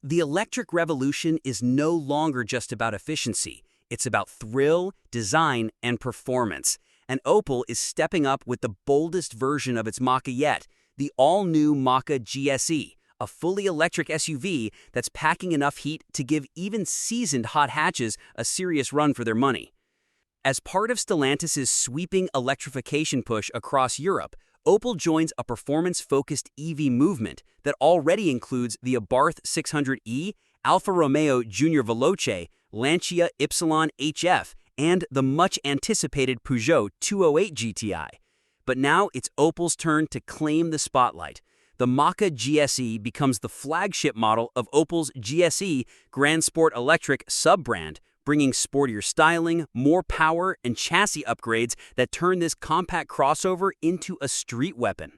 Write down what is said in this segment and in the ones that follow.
The electric revolution is no longer just about efficiency. It's about thrill, design, and performance. And Opel is stepping up with the boldest version of its Mokka yet, the all-new Mokka GSE, a fully electric SUV that's packing enough heat to give even seasoned hot hatches a serious run for their money. As part of Stellantis' sweeping electrification push across Europe, Opel joins a performance-focused EV movement that already includes the Abarth 600e, Alfa Romeo Junior Veloce, Lancia Ypsilon HF, and the much-anticipated Peugeot 208 GTI. But now it's Opel's turn to claim the spotlight. The Mokka GSE becomes the flagship model of Opel's GSE Grand Sport Electric sub-brand, bringing sportier styling, more power, and chassis upgrades that turn this compact crossover into a street weapon.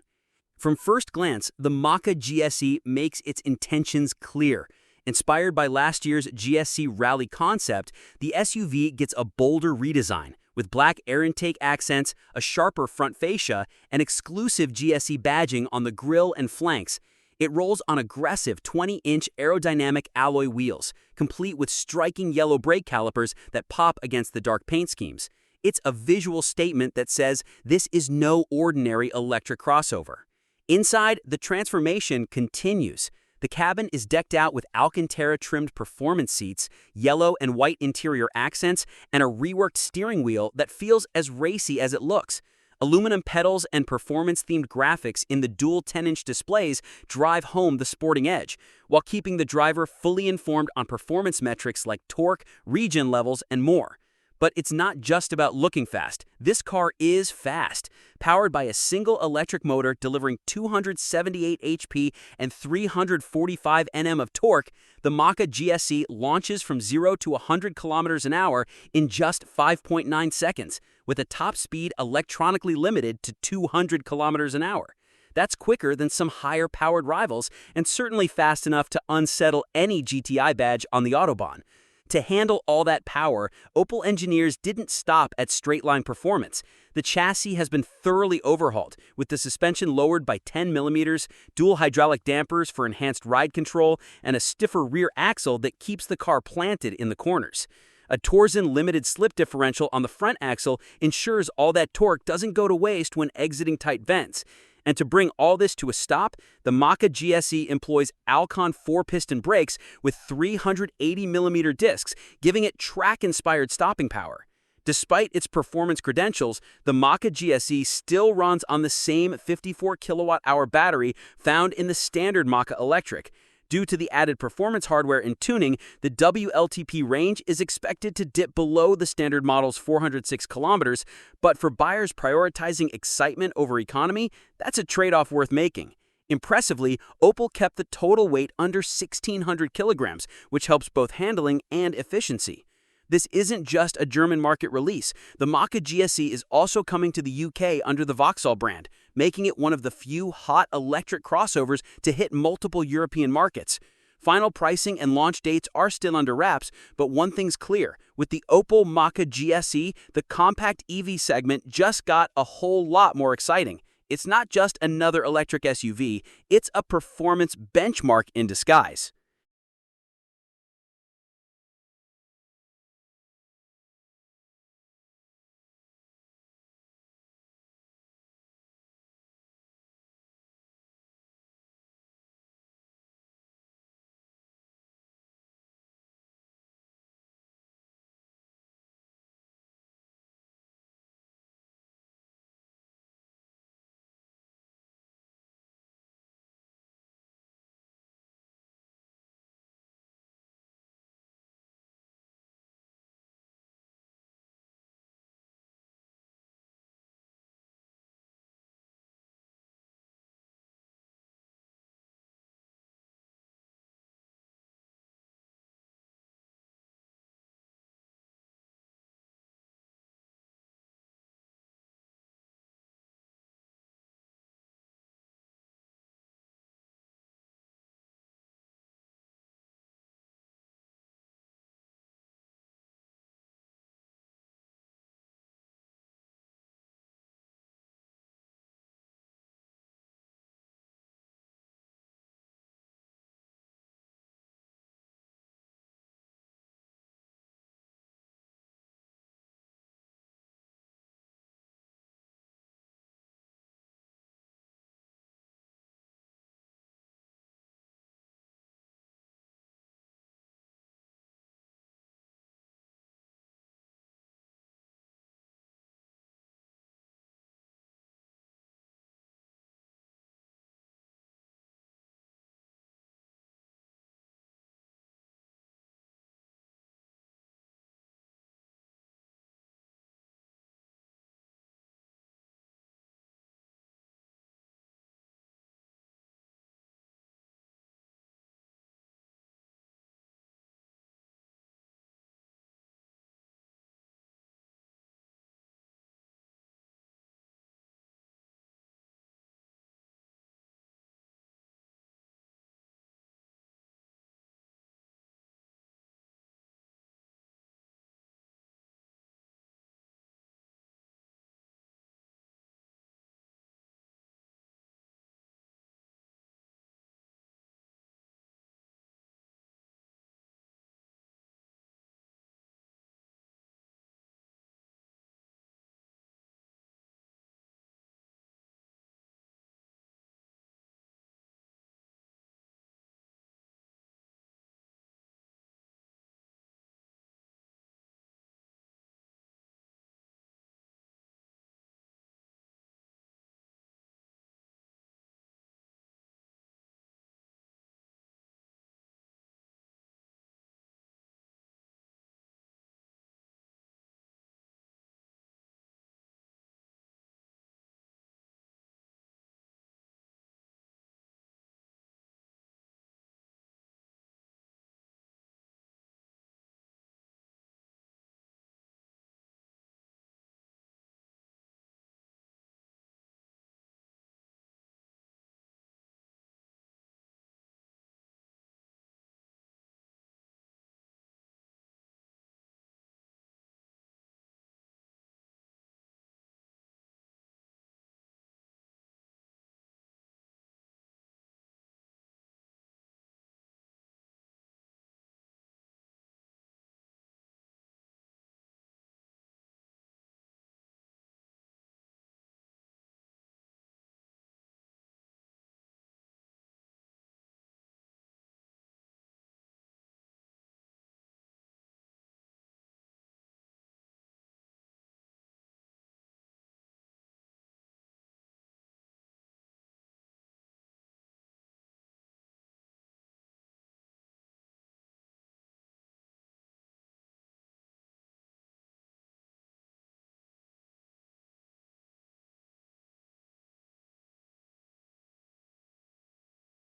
From first glance, the Mokka GSE makes its intentions clear. Inspired by last year's GSE Rally concept, the SUV gets a bolder redesign, with black air intake accents, a sharper front fascia, and exclusive GSE badging on the grille and flanks. It rolls on aggressive 20-inch aerodynamic alloy wheels, complete with striking yellow brake calipers that pop against the dark paint schemes. It's a visual statement that says this is no ordinary electric crossover. Inside, the transformation continues. The cabin is decked out with Alcantara-trimmed performance seats, yellow and white interior accents, and a reworked steering wheel that feels as racy as it looks. Aluminum pedals and performance-themed graphics in the dual 10-inch displays drive home the sporting edge, while keeping the driver fully informed on performance metrics like torque, regen levels, and more. But it's not just about looking fast. This car is fast. Powered by a single electric motor delivering 278 HP and 345 Nm of torque, the Mokka GSE launches from 0 to 100 km an hour in just 5.9 seconds, with a top speed electronically limited to 200 km an hour. That's quicker than some higher-powered rivals and certainly fast enough to unsettle any GTI badge on the Autobahn. To handle all that power, Opel engineers didn't stop at straight-line performance. The chassis has been thoroughly overhauled, with the suspension lowered by 10 mm, dual hydraulic dampers for enhanced ride control, and a stiffer rear axle that keeps the car planted in the corners. A Torsen limited slip differential on the front axle ensures all that torque doesn't go to waste when exiting tight vents. And to bring all this to a stop, the Mokka GSE employs Alcon 4-piston brakes with 380mm discs, giving it track-inspired stopping power. Despite its performance credentials, the Mokka GSE still runs on the same 54 kWh battery found in the standard Mokka Electric. Due to the added performance hardware and tuning, the WLTP range is expected to dip below the standard model's 406 kilometers, but for buyers prioritizing excitement over economy, that's a trade-off worth making. Impressively, Opel kept the total weight under 1,600 kilograms, which helps both handling and efficiency. This isn't just a German market release. The Mokka GSE is also coming to the UK under the Vauxhall brand, making it one of the few hot electric crossovers to hit multiple European markets. Final pricing and launch dates are still under wraps, but one thing's clear. With the Opel Mokka GSE, the compact EV segment just got a whole lot more exciting. It's not just another electric SUV, it's a performance benchmark in disguise.